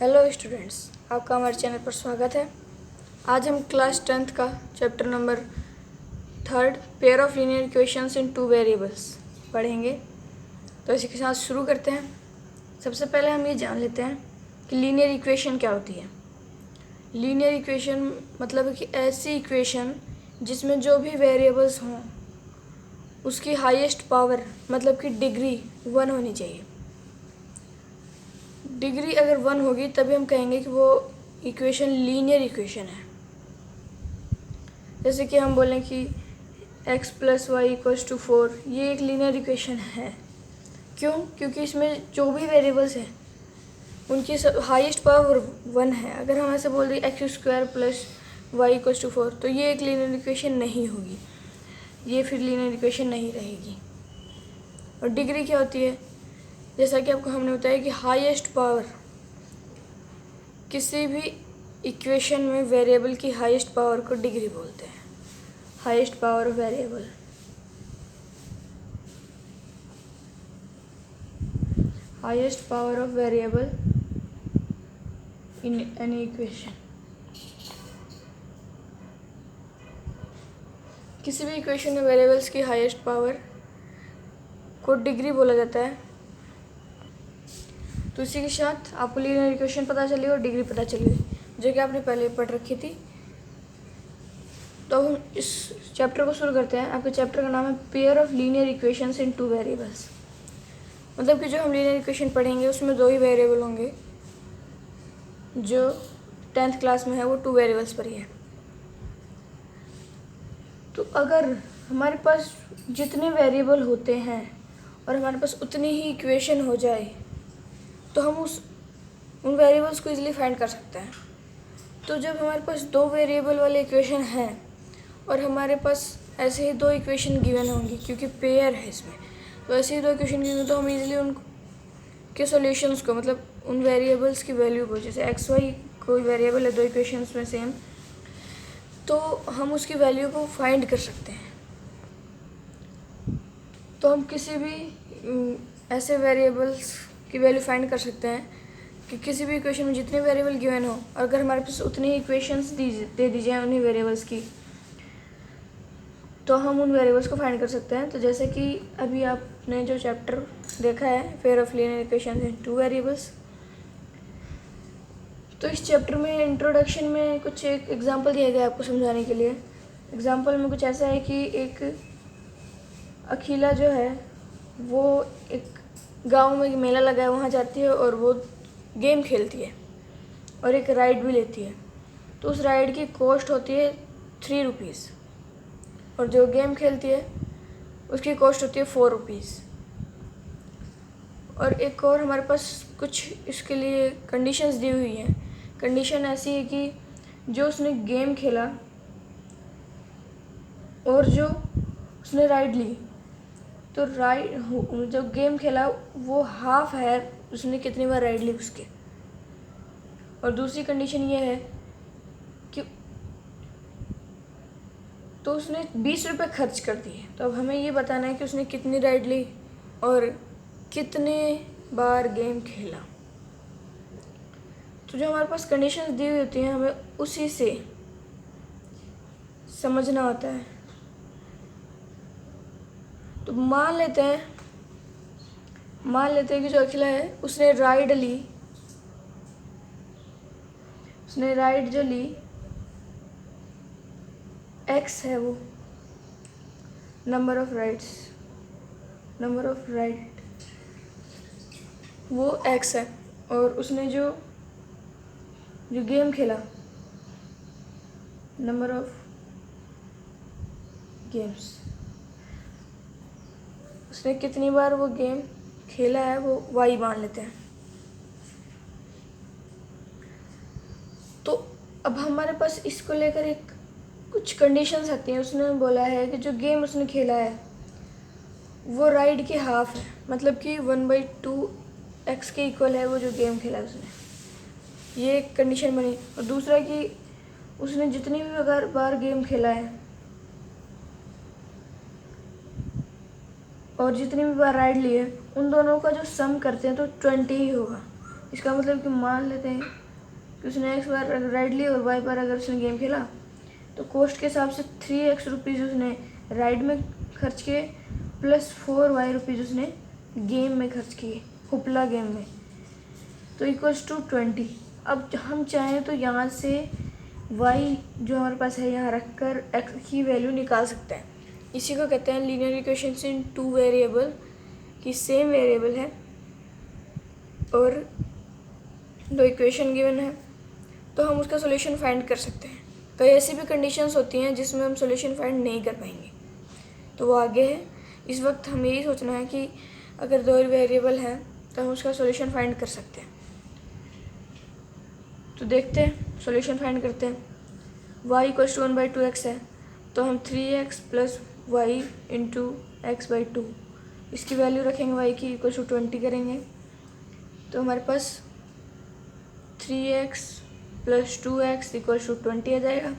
Hello students, आपका हमारे channel पर स्वागत है। आज हम क्लास 10th का chapter number 3 pair of linear equations in 2 variables पढ़ेंगे। तो इसी के साथ शुरू करते हैं। सबसे पहले हम ये जान लेते हैं कि लीनियर इक्वेशन क्या होती है। लीनियर इक्वेशन मतलब है कि ऐसी इक्वेशन जिसमें जो भी वेरिएबल्स हों उसकी हाईएस्ट पावर मतलब कि डिग्री 1 होनी चाहिए। डिग्री अगर 1 होगी तभी हम कहेंगे कि वो इक्वेशन लीनियर इक्वेशन है। जैसे कि हम बोलें कि x + y = 4, ये एक लीनियर इक्वेशन है। क्यों? क्योंकि इसमें जो भी वेरिएबल्स हैं उनकी हाईएस्ट पावर 1 है। अगर हम ऐसे बोल दें x² + y = 4 तो ये एक लीनियर इक्वेशन नहीं होगी, ये फिर लीनियर इक्वेशन नहीं रहेगी। और डिग्री क्या होती है? जैसा कि आपको हमने बताया कि हाईएस्ट पावर, किसी भी इक्वेशन में वेरिएबल की हाईएस्ट पावर को डिग्री बोलते हैं। Highest power of variable, highest power of variable in any equation. किसी भी इक्वेशन में वेरिएबल्स की हाईएस्ट पावर को डिग्री बोला जाता है। तो इसी के साथ आपको लीनियर इक्वेशन पता चली और डिग्री पता चली, जो कि आपने पहले पढ़ रखी थी। तो हम इस चैप्टर को शुरू करते हैं। आपके चैप्टर का नाम है pair of linear equations in 2 variables. मतलब कि जो हम लीनियर इक्वेशन पढ़ेंगे उसमें 2 ही वेरिएबल होंगे। जो 10th क्लास में है वो 2 वेरिएबल्स पर ही है। तो अगर हमारे पास जितने वेरिएबल होते हैं और हमारे पास उतनी ही इक्वेशन हो जाए तो हम उन वेरिएबल्स को इजीली फाइंड कर सकते हैं। तो जब हमारे पास 2 वेरिएबल वाली इक्वेशन है और हमारे पास ऐसे ही 2 इक्वेशन गिवन होंगी, क्योंकि पेयर है इसमें, तो ऐसे ही 2 इक्वेशन गिवन, तो हम इजीली उनके सॉल्यूशंस को, मतलब उन वेरिएबल्स की वैल्यू को, जैसे एक्स वाई कोई वेरिएबल है 2 इक्वेशंस में सेम, तो हम उसकी वैल्यू को फाइंड कर सकते हैं। तो हम किसी भी ऐसे वेरिएबल्स की वैल्यू फाइंड कर सकते हैं कि किसी भी इक्वेशन में जितने वेरिएबल गिवन हो, अगर हमारे पास उतनी ही इक्वेशंस दे दी जाए उन्हीं वेरिएबल्स की, तो हम उन वेरिएबल्स को फाइंड कर सकते हैं। तो जैसे कि अभी आपने जो चैप्टर देखा है pair of linear equations in 2 variables, तो इस चैप्टर में इंट्रोडक्शन में कुछ एक एग्जांपल दिया गया आपको समझाने के लिए। एग्जांपल में कुछ ऐसा है कि एक अखिला जो है वो एक गांव में मेला लगा है, वहाँ जाती है और वो गेम खेलती है और एक राइड भी लेती है। तो उस राइड की कॉस्ट होती है 3 रुपीज़ और जो गेम खेलती है उसकी कॉस्ट होती है 4 रुपीज़। और एक और हमारे पास कुछ इसके लिए कंडीशंस दी हुई हैं। कंडीशन ऐसी है कि जो उसने गेम खेला और जो उसने राइड ली, तो राइड जो गेम खेला वो हाफ है उसने कितनी बार राइड ली उसके। और दूसरी कंडीशन ये है कि तो उसने 20 रुपये खर्च कर दिए, तो अब हमें ये बताना है कि उसने कितनी राइड ली और कितने बार गेम खेला। तो जो हमारे पास कंडीशंस दी हुई होती हैं हमें उसी से समझना होता है। तो मान लेते हैं कि जो अखिला है उसने राइड ली, उसने राइड जो ली x है, वो नंबर ऑफ राइड वो x है, और उसने जो गेम खेला, नंबर ऑफ गेम्स, उसने कितनी बार वो गेम खेला है वो y मान लेते हैं। तो अब हमारे पास इसको लेकर कुछ कंडीशंस आती हैं। उसने बोला है कि जो गेम उसने खेला है वो राइड के हाफ है, मतलब कि 1/2 x के इक्वल है वो जो गेम खेला है उसने। ये एक कंडीशन बनी। और दूसरा कि उसने जितनी भी बार गेम खेला है और जितनी भी बार राइड ली है उन दोनों का जो सम करते हैं तो 20 ही होगा। इसका मतलब कि मान लेते हैं कि उसने एक्स बार राइड ली और वाई बार अगर उसने गेम खेला तो कॉस्ट के हिसाब से 3x रुपीज़ उसने राइड में खर्च किए प्लस 4y रुपीज़ उसने गेम में खर्च किए, हुपला गेम में, तो इक्वल्स टू 20। अब हम चाहें तो यहाँ से y जो हमारे पास है यहाँ रख कर x की वैल्यू निकाल सकते हैं। इसी को कहते हैं लीनियर इक्वेशंस इन टू वेरिएबल, कि सेम वेरिएबल है और दो इक्वेशन गिवन है तो हम उसका सॉल्यूशन फाइंड कर सकते हैं। कई ऐसी भी कंडीशंस होती हैं जिसमें हम सॉल्यूशन फाइंड नहीं कर पाएंगे, तो वो आगे है। इस वक्त हमें यही सोचना है कि अगर दो वेरिएबल हैं तो हम उसका सॉल्यूशन फाइंड कर सकते हैं। तो देखते हैं, सॉल्यूशन फाइंड करते हैं। y इक्वल्स टू 1/2x है तो हम 3x plus y into x by 2 इसकी वैल्यू रखेंगे, y की इक्वल्स टू 20 करेंगे तो हमारे पास 3x plus 2x equals to 20 आ जाएगा।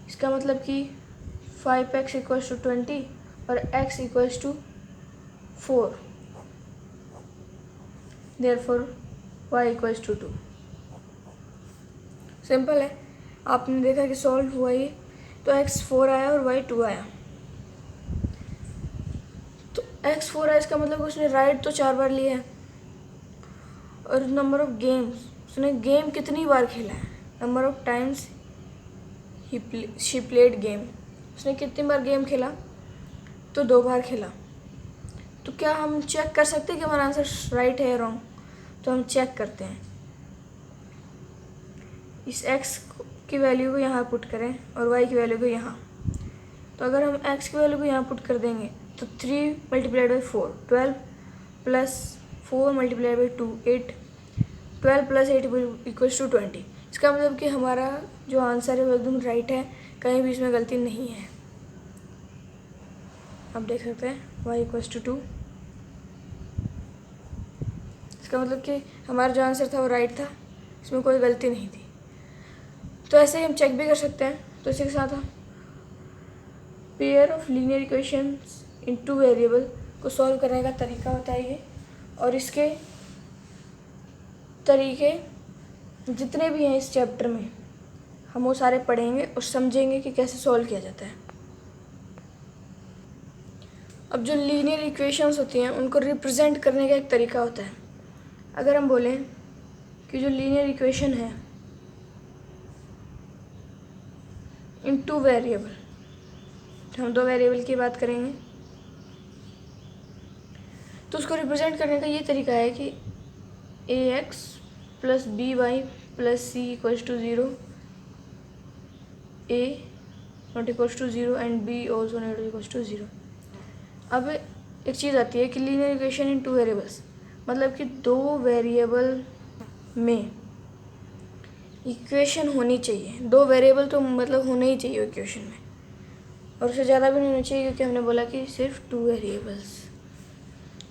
इसका मतलब कि 5x इक्वल्स टू 20 और x equals to 4, therefore y equals to 2। Simple है, आपने देखा कि सॉल्व हुआ ये, तो x 4 आया और y 2 आया। तो x 4 आया इसका मतलब उसने राइड तो 4 बार लिया है और नंबर ऑफ गेम्स, उसने गेम कितनी बार खेला है, number of times she played game, उसने कितनी बार गेम खेला, तो 2 बार खेला। तो क्या हम चेक कर सकते हैं कि हमारा आंसर राइट है या रॉन्ग? तो हम चेक करते हैं, इस x की वैल्यू को यहाँ पुट करें और y की वैल्यू को यहाँ। तो अगर हम x की वैल्यू को यहाँ पुट कर देंगे तो 3 multiplied by 4 12 plus 4 multiplied by 2 8, 12 plus 8 equals to 20। इसका मतलब कि हमारा जो आंसर है वो एकदम राइट है, कहीं भी इसमें गलती नहीं है। आप देख सकते हैं y इक्वल्स टू 2। इसका मतलब कि हमारा जो आंसर था वो राइट था, इसमें कोई गलती नहीं थी। तो ऐसे ही हम चेक भी कर सकते हैं। तो इसी के साथ हम pair of linear equations in two variable को सॉल्व करने का तरीका बताइए, और इसके तरीके जितने भी हैं इस चैप्टर में हम वो सारे पढ़ेंगे और समझेंगे कि कैसे सॉल्व किया जाता है। अब जो लीनियर इक्वेशंस होती हैं उनको रिप्रेजेंट करने का एक तरीका होता है। अगर हम बोलें कि जो लीनियर इक्वेशन है इन टू वेरिएबल, हम 2 वेरिएबल की बात करेंगे, तो उसको रिप्रेजेंट करने का ये तरीका है कि ax plus b y plus c equals to 0, a not equals to 0 and b also not equals to 0। अब एक चीज़ आती है कि linear equation in two variables, मतलब कि 2 वेरिएबल में इक्वेशन होनी चाहिए। 2 वेरिएबल तो मतलब होने ही चाहिए इक्वेशन में, और उससे ज़्यादा भी नहीं होना चाहिए, क्योंकि हमने बोला कि सिर्फ 2 वेरिएबल्स।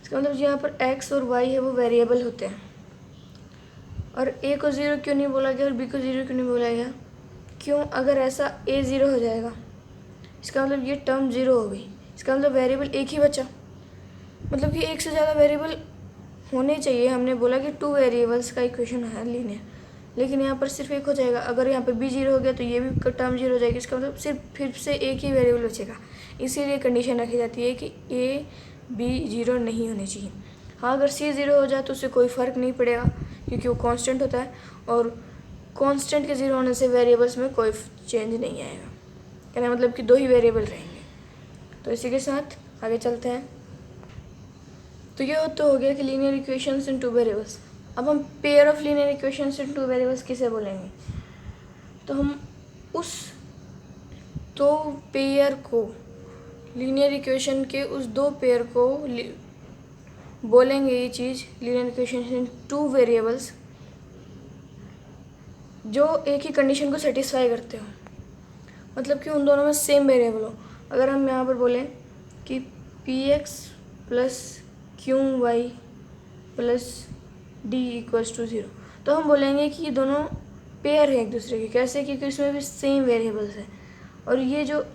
इसका मतलब यहाँ पर x और y है वो वेरिएबल होते हैं। और a को 0 क्यों नहीं बोला गया और b को 0 क्यों नहीं बोला गया? क्यों? अगर ऐसा a 0 हो जाएगा इसका मतलब ये टर्म 0 हो गई, इसका मतलब वेरिएबल एक ही बचा। मतलब कि एक से ज़्यादा वेरिएबल होने चाहिए। हमने बोला कि 2 वेरिएबल्स का इक्वेशन है लीनियर, लेकिन यहाँ पर सिर्फ एक हो जाएगा। अगर यहाँ पर b 0 हो गया तो ये भी टर्म 0 हो जाएगी, इसका मतलब सिर्फ फिर से एक ही वेरिएबल बचेगा। इसीलिए कंडीशन रखी जाती है कि a b 0 नहीं होनी चाहिए। हाँ, अगर c 0 हो जाए तो उससे कोई फ़र्क नहीं पड़ेगा, क्योंकि वो कांस्टेंट होता है और कांस्टेंट के 0 होने से वेरिएबल्स में कोई चेंज नहीं आएगा। कहना मतलब कि 2 ही वेरिएबल रहेंगे। तो इसी के साथ आगे चलते हैं। तो ये तो हो गया कि लीनियर इक्वेशंस इन 2 वेरिएबल्स। अब हम pair of linear equations in 2 variables किसे बोलेंगे? तो हम उस 2 पेयर को, लीनियर इक्वेशन के उस 2 पेयर को बोलेंगे ये चीज़ लीनियर इक्वेशन इन 2 वेरिएबल्स जो एक ही कंडीशन को सेटिस्फाई करते हो, मतलब कि उन दोनों में सेम वेरिएबल हो। अगर हम यहाँ पर बोलें कि px plus q y plus d equals to 0, तो हम बोलेंगे कि ये दोनों पेयर है एक दूसरे के। कैसे? क्योंकि इसमें भी सेम वेरिएबल्स है, और ये जो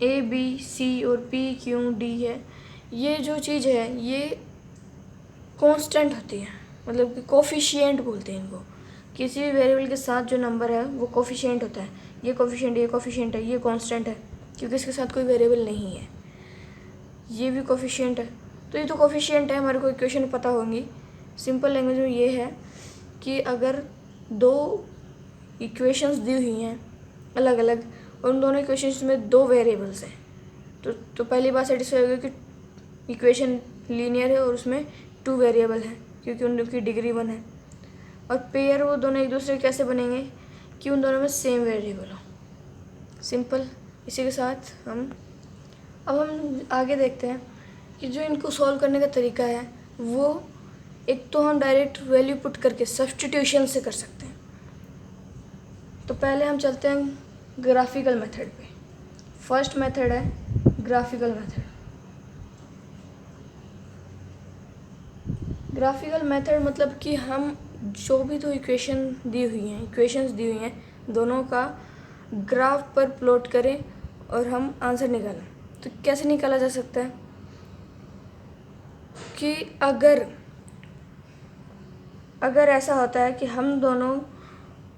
a b c और p q d है, ये जो चीज़ है ये कांस्टेंट होती है, मतलब कि कोफिशिएंट बोलते हैं इनको। किसी भी वेरिएबल के साथ जो नंबर है वो कोफिशिएंट होता है। ये कोफिशिएंट है, ये कांस्टेंट है क्योंकि इसके साथ कोई वेरिएबल नहीं है। ये भी कोफिशिएंट है, तो ये तो कोफिशिएंट है, हमारे को इक्वेशन पता होंगी। सिंपल लैंग्वेज में ये है कि अगर दो इक्वेशंस दी हुई हैं अलग अलग और उन दोनों इक्वेशंस में दो वेरिएबल्स हैं, तो पहली बात सेटिस्फाई होगी कि इक्वेशन लीनियर है और उसमें 2 वेरिएबल हैं क्योंकि उनकी डिग्री 1 है। और पेयर वो दोनों एक दूसरे कैसे बनेंगे कि उन दोनों में सेम वेरिएबल हो। सिंपल। इसी के साथ हम आगे देखते हैं कि जो इनको सॉल्व करने का तरीका है वो एक तो हम डायरेक्ट वैल्यू पुट करके सब्स्टिट्यूशन से कर सकते हैं। तो पहले हम चलते हैं ग्राफिकल मेथड पे। फर्स्ट मेथड है ग्राफिकल मेथड। ग्राफिकल मेथड मतलब कि हम जो भी दो इक्वेशंस दी हुई हैं दोनों का ग्राफ पर प्लॉट करें और हम आंसर निकालें। तो कैसे निकाला जा सकता है कि अगर ऐसा होता है कि हम दोनों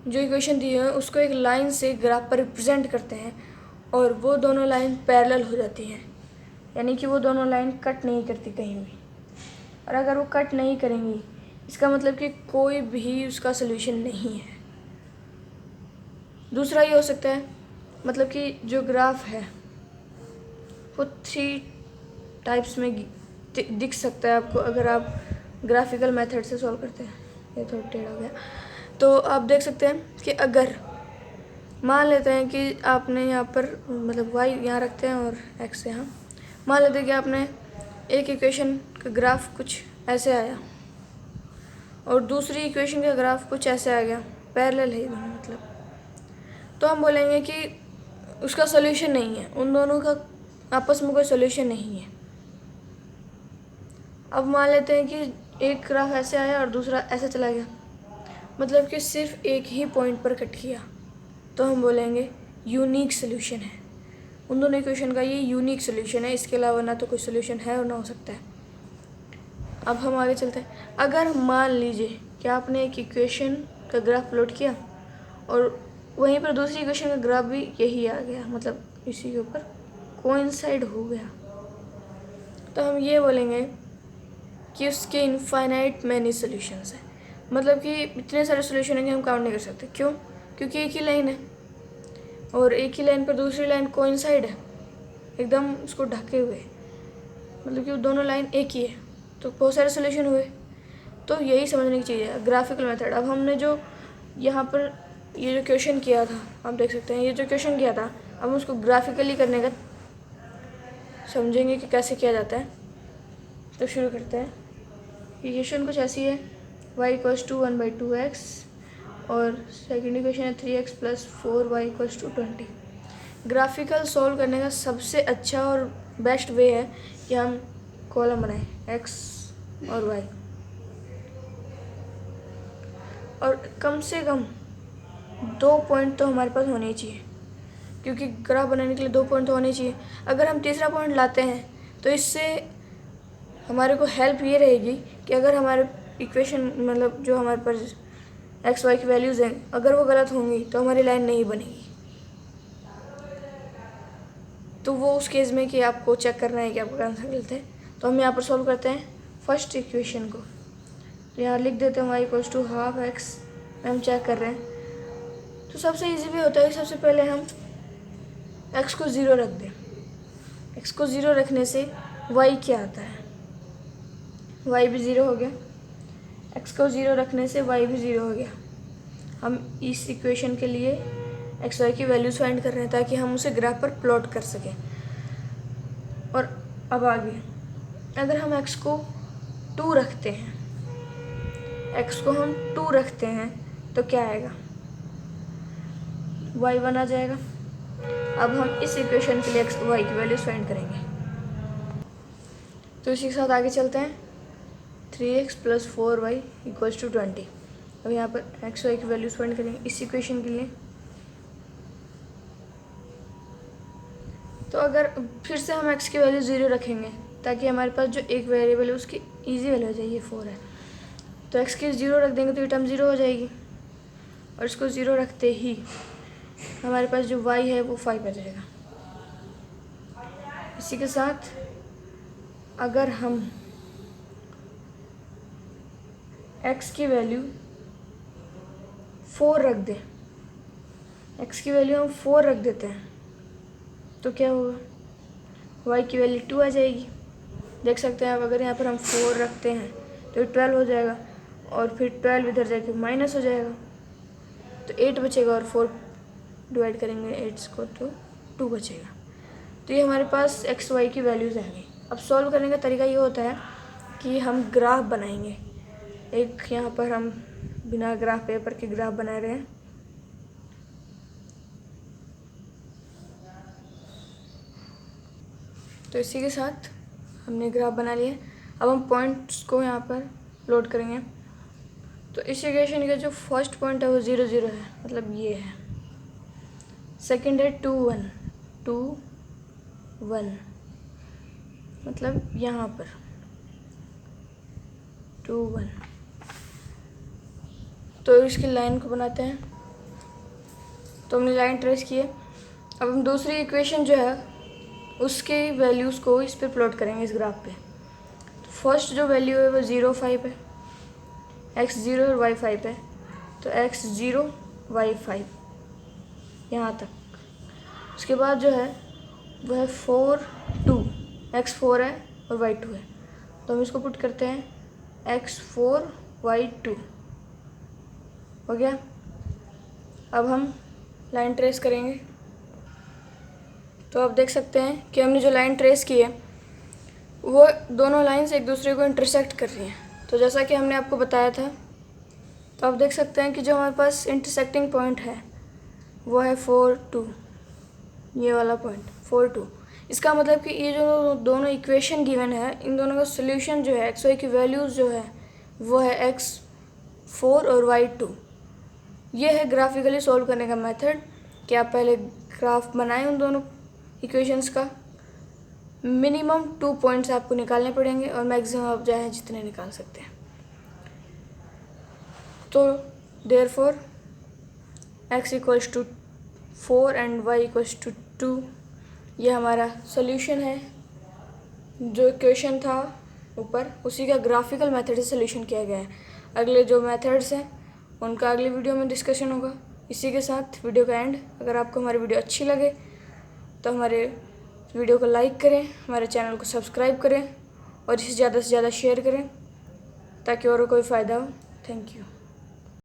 जो इक्वेशन दी है उसको एक लाइन से ग्राफ पर रिप्रेजेंट करते हैं और वो दोनों लाइन पैरेलल हो जाती हैं, यानी कि वो दोनों लाइन कट नहीं करती कहीं भी। और अगर वो कट नहीं करेंगी इसका मतलब कि कोई भी उसका सलूशन नहीं है। दूसरा ये हो सकता है, मतलब कि जो ग्राफ है वो 3 टाइप्स में दिख सकता है आपको अगर आप ग्राफिकल मेथड से सॉल्व करते हैं। ये थोड़ा टेढ़ा हो गया। तो आप देख सकते हैं कि अगर मान लेते हैं कि आपने यहाँ पर मतलब y यहाँ रखते हैं और x यहाँ, मान लेते हैं कि आपने एक इक्वेशन का ग्राफ कुछ ऐसे आया और दूसरी इक्वेशन का ग्राफ कुछ ऐसे आ गया, पैरेलल है दोनों मतलब, तो हम बोलेंगे कि उसका सॉल्यूशन नहीं है, उन दोनों का आपस में कोई सॉल्यूशन नहीं है। अब मान लेते हैं कि एक ग्राफ ऐसे आया और दूसरा ऐसे चला गया, मतलब कि सिर्फ एक ही पॉइंट पर कट किया, तो हम बोलेंगे यूनिक सॉल्यूशन है। उन दोनों इक्वेशन का ये यूनिक सॉल्यूशन है, इसके अलावा ना तो कोई सॉल्यूशन है और ना हो सकता है। अब हम आगे चलते हैं। अगर मान लीजिए कि आपने एक इक्वेशन का ग्राफ प्लॉट किया और वहीं पर दूसरी इक्वेशन का ग्राफ भी यही आ गया, मतलब इसी के ऊपर कोइंसाइड हो गया, तो हम ये बोलेंगे कि उसके इनफाइनाइट मैनी सॉल्यूशंस हैं। मतलब कि इतने सारे सॉल्यूशन हैं कि हम काउंट नहीं कर सकते। क्यों? क्योंकि एक ही लाइन है और एक ही लाइन पर दूसरी लाइन कोइंसाइड है, एकदम उसको ढके हुए, मतलब कि वो दोनों लाइन एक ही है, तो बहुत सारे सॉल्यूशन हुए। तो यही समझने की चीज़ है ग्राफिकल मेथड। अब हमने जो यहाँ पर ये जो क्वेश्चन किया था, आप देख सकते हैं ये जो क्वेश्चन किया था, अब उसको ग्राफिकली करने का समझेंगे कि कैसे किया जाता है। तो शुरू करते हैं। इक्वेशन कुछ ऐसी है, y = 1/2x और सेकेंड इक्वेशन है 3x + 4y = 20। ग्राफिकल सॉल्व करने का सबसे अच्छा और बेस्ट वे है कि हम कॉलम बनाएं x और y, और कम से कम 2 पॉइंट तो हमारे पास होने चाहिए, क्योंकि ग्राफ बनाने के लिए 2 पॉइंट तो होने चाहिए। अगर हम तीसरा पॉइंट लाते हैं तो इससे हमारे को हेल्प ये रहेगी कि अगर हमारे इक्वेशन मतलब जो हमारे पास एक्स वाई की वैल्यूज़ हैं अगर वो गलत होंगी तो हमारी लाइन नहीं बनेगी। तो वो उस केस में कि आपको चेक करना है कि आपका आंसर गलत है। तो हम यहाँ पर सॉल्व करते हैं फर्स्ट इक्वेशन को। तो यहाँ लिख देते हैं y = ½ x, हम चेक कर रहे हैं। तो सबसे इजी भी होता है, सबसे पहले हम x को 0 रख दें। x को 0 रखने से y क्या आता है, y भी 0 हो गया। x को 0 रखने से y भी 0 हो गया। हम इस इक्वेशन के लिए एक्स वाई की वैल्यूज़ फाइंड कर रहे हैं ताकि हम उसे ग्राफ पर प्लॉट कर सकें। और अब आगे अगर हम x को 2 रखते हैं, x को हम 2 रखते हैं तो क्या आएगा, y1 आ जाएगा। अब हम इस इक्वेशन के लिए एक्स वाई की वैल्यूज़ फाइंड करेंगे। तो इसी के साथ आगे चलते हैं। 3x + 4y = 20। अब यहाँ पर एक्स वाई की वैल्यूज़ फाइंड करेंगे इस इक्वेशन के लिए। तो अगर फिर से हम x की वैल्यू 0 रखेंगे ताकि हमारे पास जो एक वेरिएबल है उसकी इजी वैल्यू हो जाएगी, ये 4 है। तो x की 0 रख देंगे तो ये टर्म 0 हो जाएगी, और इसको 0 रखते ही हमारे पास जो y है वो 5 आ जाएगा। इसी के साथ अगर हम x की वैल्यू 4 रख दें, x की वैल्यू हम 4 रख देते हैं तो क्या होगा, y की वैल्यू 2 आ जाएगी। देख सकते हैं आप, अगर यहाँ पर हम 4 रखते हैं तो 12 हो जाएगा, और फिर 12 इधर जाके माइनस हो जाएगा तो 8 बचेगा, और 4 डिवाइड करेंगे 8 को तो 2 बचेगा। तो ये हमारे पास एक्स वाई की वैल्यूज़ आ गई। अब सॉल्व करने का तरीका ये होता है कि हम ग्राफ बनाएंगे। एक यहाँ पर हम बिना ग्राफ पेपर के ग्राफ बना रहे हैं। तो इसी के साथ हमने ग्राफ बना लिया। अब हम पॉइंट्स को यहाँ पर लोड करेंगे। तो इस इक्वेशन का जो फर्स्ट पॉइंट है वो 0 0 है, मतलब ये है। सेकंड है 2 1 2 1, मतलब यहाँ पर 2 1। तो इसकी लाइन को बनाते हैं। तो हमने लाइन ट्रेस की है। अब हम दूसरी इक्वेशन जो है उसके वैल्यूज़ को इस पे प्लॉट करेंगे, इस ग्राफ पे। तो फर्स्ट जो वैल्यू है वो 0 5 है, x 0 और y 5 है। तो x 0 y 5 यहाँ तक। उसके बाद जो है वो है 4 2, x 4 है और y 2 है। तो हम इसको पुट करते हैं x 4 y 2 हो गया। अब हम लाइन ट्रेस करेंगे। तो आप देख सकते हैं कि हमने जो लाइन ट्रेस की है वो दोनों लाइंस एक दूसरे को इंटरसेक्ट कर रही हैं। तो जैसा कि हमने आपको बताया था, तो आप देख सकते हैं कि जो हमारे पास इंटरसेक्टिंग पॉइंट है वो है 4 2, ये वाला पॉइंट 4 2। इसका मतलब कि ये जो दोनों इक्वेशन गिवन है, इन दोनों का सोल्यूशन जो है एक्स वाई की वैल्यूज़ जो है वो है x 4 और y 2। ये है ग्राफिकली सॉल्व करने का मेथड कि आप पहले ग्राफ बनाएं उन दोनों इक्वेशंस का। मिनिमम 2 पॉइंट्स आपको निकालने पड़ेंगे और मैक्सिमम आप चाहे जितने निकाल सकते हैं। तो therefore x equals to 4 and y equals to 2, ये हमारा सोल्यूशन है। जो इक्वेशन था ऊपर उसी का ग्राफिकल मेथड से सोल्यूशन किया गया है। अगले जो मेथड्स हैं उनका अगली वीडियो में डिस्कशन होगा। इसी के साथ वीडियो का एंड। अगर आपको हमारी वीडियो अच्छी लगे तो हमारे वीडियो को लाइक करें, हमारे चैनल को सब्सक्राइब करें और इसे ज़्यादा से ज़्यादा शेयर करें ताकि और कोई फ़ायदा हो। Thank you.